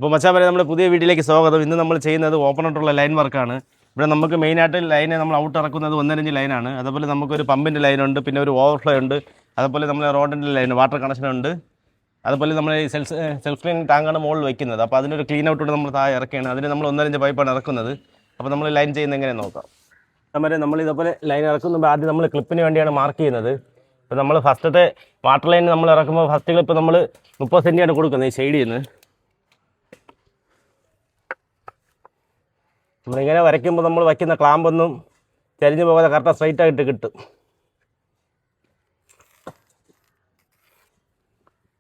അപ്പോൾ മച്ചാൻ വരെ നമ്മുടെ പുതിയ വീട്ടിലേക്ക് സ്വാഗതം. ഇന്ന് നമ്മൾ ചെയ്യുന്നത് ഓപ്പൺ ആയിട്ടുള്ള ലൈൻ വർക്കാണ്. ഇവിടെ നമുക്ക് മെയിനായിട്ട് ലൈനെ നമ്മൾ ഔട്ട് ഇറക്കുന്നത് 1.5 ലൈനാണ്. അതുപോലെ നമുക്കൊരു പമ്പിൻ്റെ ലൈനുണ്ട്, പിന്നെ ഒരു ഓവർഫ്ലോ ഉണ്ട്, അതുപോലെ നമ്മൾ റോഡിൻ്റെ ലൈൻ വാട്ടർ കണക്ഷൻ ഉണ്ട്. അതുപോലെ നമ്മൾ ഈ സെൽഫ് ക്ലീൻ ടാങ്കാണ് മുകളിൽ വയ്ക്കുന്നത്. അപ്പോൾ അതിനൊരു ക്ലീൻ ഔട്ട് നമ്മൾ താഴെ ഇറക്കുകയാണ്. അതിന് നമ്മൾ 1.5 പൈപ്പാണ് ഇറക്കുന്നത്. അപ്പോൾ നമ്മൾ ലൈൻ ചെയ്യുന്നത് എങ്ങനെ നോക്കാം. അതുപോലെ നമ്മൾ ഇതുപോലെ ലൈൻ ഇറക്കുമ്പോൾ ആദ്യം നമ്മൾ ക്ലിപ്പിന് വേണ്ടിയാണ് മാർക്ക് ചെയ്യുന്നത്. ഇപ്പോൾ നമ്മൾ ഫസ്റ്റത്തെ വാട്ടർ ലൈൻ നമ്മൾ ഇറക്കുമ്പോൾ ഫസ്റ്റ് ക്ലിപ്പ് നമ്മൾ 30 സെൻറ്റിയാണ് കൊടുക്കുന്നത് ഈ സൈഡിൽ നിന്ന്. നമ്മളിങ്ങനെ വരയ്ക്കുമ്പോൾ നമ്മൾ വയ്ക്കുന്ന ക്ലാമ്പൊന്നും ചരിഞ്ഞു പോകാതെ കറക്റ്റ് സ്ട്രൈറ്റ് ആയിട്ട് കിട്ടും.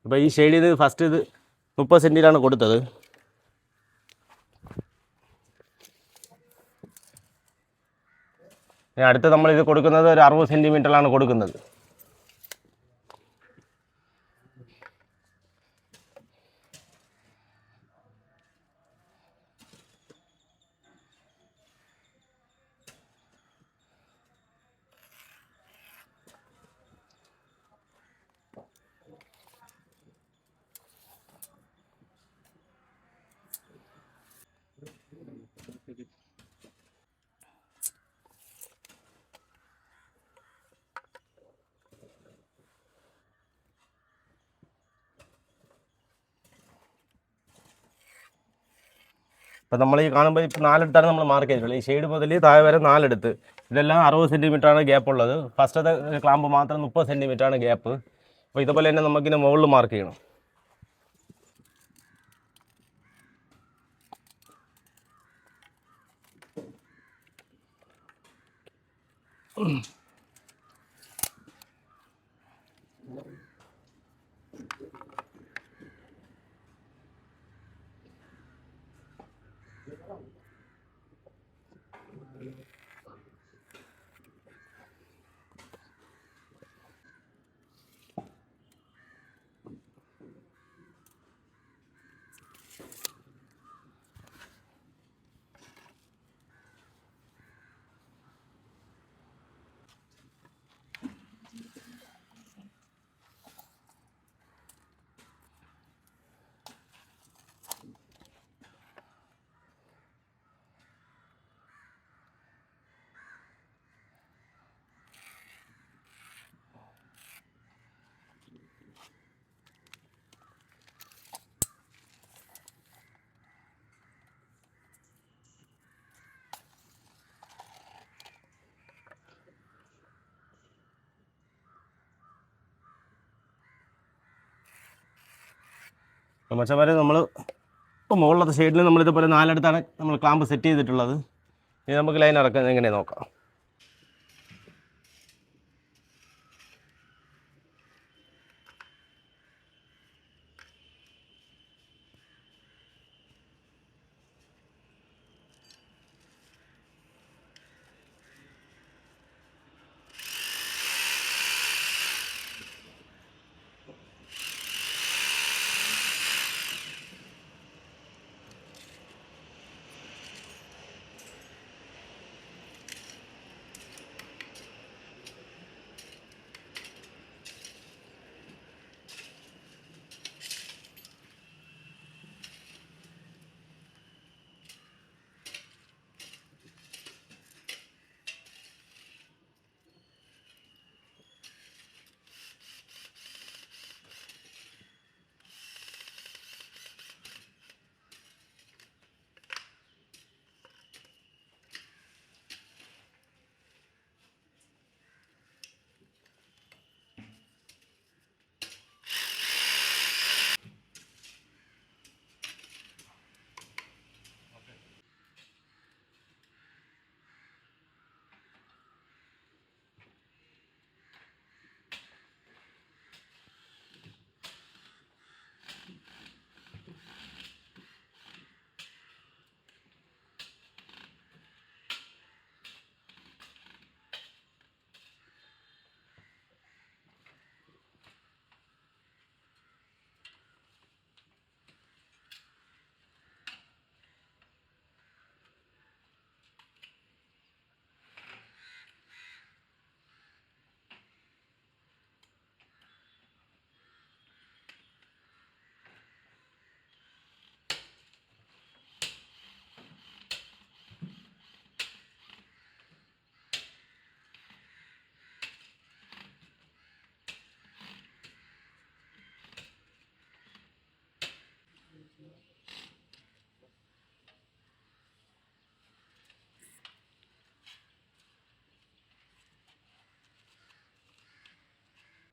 അപ്പോൾ ഈ ഷെയ്ഡ് ഇത് ഫസ്റ്റ് ഇത് 30 സെൻറ്റിലാണ് കൊടുത്തത്. അടുത്ത് നമ്മളിത് കൊടുക്കുന്നത് ഒരു 60 സെൻറ്റിമീറ്ററിലാണ് കൊടുക്കുന്നത്. അപ്പോൾ നമ്മൾ ഈ കാണുമ്പോൾ ഇപ്പോൾ 4 എടുത്താണ് നമ്മൾ മാർക്ക് ചെയ്തിട്ടുള്ളത്. ഈ ഷെയ്ഡ് മുതൽ താഴെ വരെ 4 എടുത്ത്. ഇതെല്ലാം 60 സെൻറ്റിമീറ്ററാണ് ഗ്യാപ്പ് ഉള്ളത്. ഫസ്റ്റത്തെ ക്ലാമ്പ് മാത്രം 30 സെൻറ്റിമീറ്ററാണ് ഗ്യാപ്പ്. അപ്പോൾ ഇതുപോലെ തന്നെ നമുക്കിന് മുകളിൽ മാർക്ക് ചെയ്യണം. മച്ചന്മാരെ നമ്മൾ ഇപ്പോൾ മുകളിലത്തെ സൈഡിൽ നമ്മളിതുപോലെ 4 എടുത്താണ് നമ്മൾ ക്ലാമ്പ് സെറ്റ് ചെയ്തിട്ടുള്ളത്. ഇനി നമുക്ക് ലൈൻ ഇറക്കുന്നത് എങ്ങനെ നോക്കാം.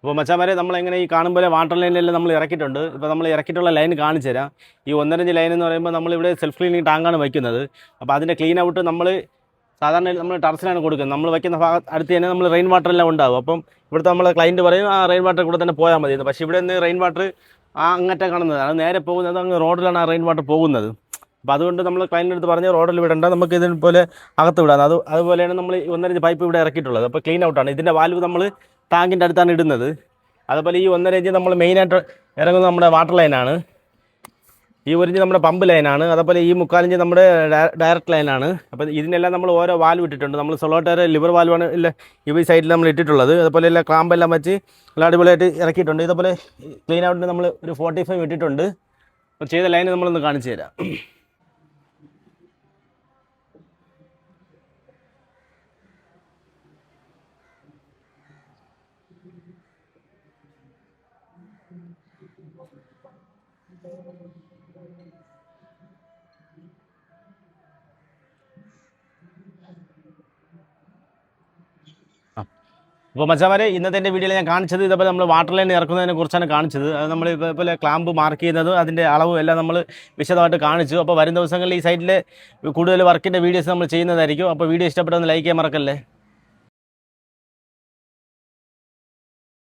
അപ്പോൾ മച്ചാമാരെ നമ്മളെങ്ങനെ ഈ കാണുമ്പോൾ വാട്ടർ ലൈനിലെല്ലാം നമ്മൾ ഇറക്കിയിട്ടുണ്ട്. ഇപ്പോൾ നമ്മൾ ഇറക്കിയിട്ടുള്ള ലൈൻ കാണിച്ചു തരാം. ഈ 1.5 ഇഞ്ച് ലൈൻ എന്ന് പറയുമ്പോൾ നമ്മളിവിടെ സെൽഫ് ക്ലീനിങ് ടാങ്കാണ് വയ്ക്കുന്നത്. അപ്പോൾ അതിൻ്റെ ക്ലീൻ ഔട്ട് നമ്മൾ സാധാരണ നമ്മൾ ടെറസിലാണ് കൊടുക്കുന്നത്. നമ്മൾ വയ്ക്കുന്ന ഭാഗത്ത് അടുത്ത് തന്നെ നമ്മൾ റെയിൻ വാട്ടർ എല്ലാം ഉണ്ടാകും. അപ്പം ഇവിടുത്തെ നമ്മളെ ക്ലയൻറ്റ് പറയും ആ റെയിൻ വാട്ടർ കൂടെ തന്നെ പോയാൽ മതി. പക്ഷേ ഇവിടെ നിന്ന് റെയിൻ വാട്ടർ അങ്ങറ്റം കാണുന്നത് അത് നേരെ പോകുന്നത് അങ്ങ് റോഡിലാണ് ആ റെയിൻ വാട്ടർ പോകുന്നത്. അപ്പോൾ അതുകൊണ്ട് നമ്മൾ ക്ലയൻറ്റിൻ്റെ അടുത്ത് പറഞ്ഞ് റോഡിൽ വിടണ്ട, നമുക്ക് ഇതിപോലെ അകത്ത് വിടാം. അതുപോലെയാണ് നമ്മൾ 1.5 ഇഞ്ച് പൈപ്പ് ഇവിടെ ഇറക്കിയിട്ടുള്ളത്. അപ്പോൾ ക്ലീൻ ഔട്ടാണ്. ഇതിൻ്റെ വാൽവ് നമ്മൾ ടാങ്കിൻ്റെ അടുത്താണ് ഇടുന്നത്. അതുപോലെ ഈ 1.5 ഇഞ്ച് നമ്മൾ മെയിനായിട്ട് ഇറങ്ങുന്നത് നമ്മുടെ വാട്ടർ ലൈനാണ്. ഈ 1 ഇഞ്ച് നമ്മുടെ പമ്പ് ലൈനാണ്. അതുപോലെ ഈ 3/4 ഇഞ്ച് നമ്മുടെ ഡയറക്റ്റ് ലൈനാണ്. അപ്പോൾ ഇതിനെല്ലാം നമ്മൾ ഓരോ വാൽവ് ഇട്ടിട്ടുണ്ട്. നമ്മൾ സൊളോട്ടേർ ലിവർ വാൽവാണ് ഇല്ല ഈ സൈഡിൽ നമ്മൾ ഇട്ടിട്ടുള്ളത്. അതുപോലെ എല്ലാം ക്ലാമ്പെല്ലാം വെച്ച് നല്ല അടിപൊളിയായിട്ട് ഇറക്കിയിട്ടുണ്ട്. ഇതുപോലെ ക്ലീൻ ഔട്ടിന് നമ്മൾ ഒരു 45 ഇട്ടിട്ടുണ്ട്. അപ്പോൾ ചെയ്ത ലൈന് നമ്മളൊന്ന് കാണിച്ചു തരാം. അപ്പോൾ മച്ചാമാരെ ഇന്നത്തെ എൻ്റെ വീഡിയോയിൽ ഞാൻ കാണിച്ചത് ഇതേപോലെ നമ്മൾ വാട്ടർ ലൈൻ ഇറക്കുന്നതിനെ കുറിച്ചാണ് കാണിച്ചത്. അത് നമ്മൾ ഇതേപോലെ ക്ലാമ്പ് മാർക്ക് ചെയ്യുന്നത് അതിൻ്റെ അളവും എല്ലാം നമ്മൾ വിശദമായിട്ട് കാണിച്ചു. അപ്പോൾ വരും ദിവസങ്ങളിൽ ഈ സൈറ്റിൽ കൂടുതൽ വർക്കിൻ്റെ വീഡിയോസ് നമ്മൾ ചെയ്യുന്നതായിരിക്കും. അപ്പോൾ വീഡിയോ ഇഷ്ടപ്പെട്ടൊന്ന് ലൈക്ക് ചെയ്യാൻ മറക്കല്ലേ.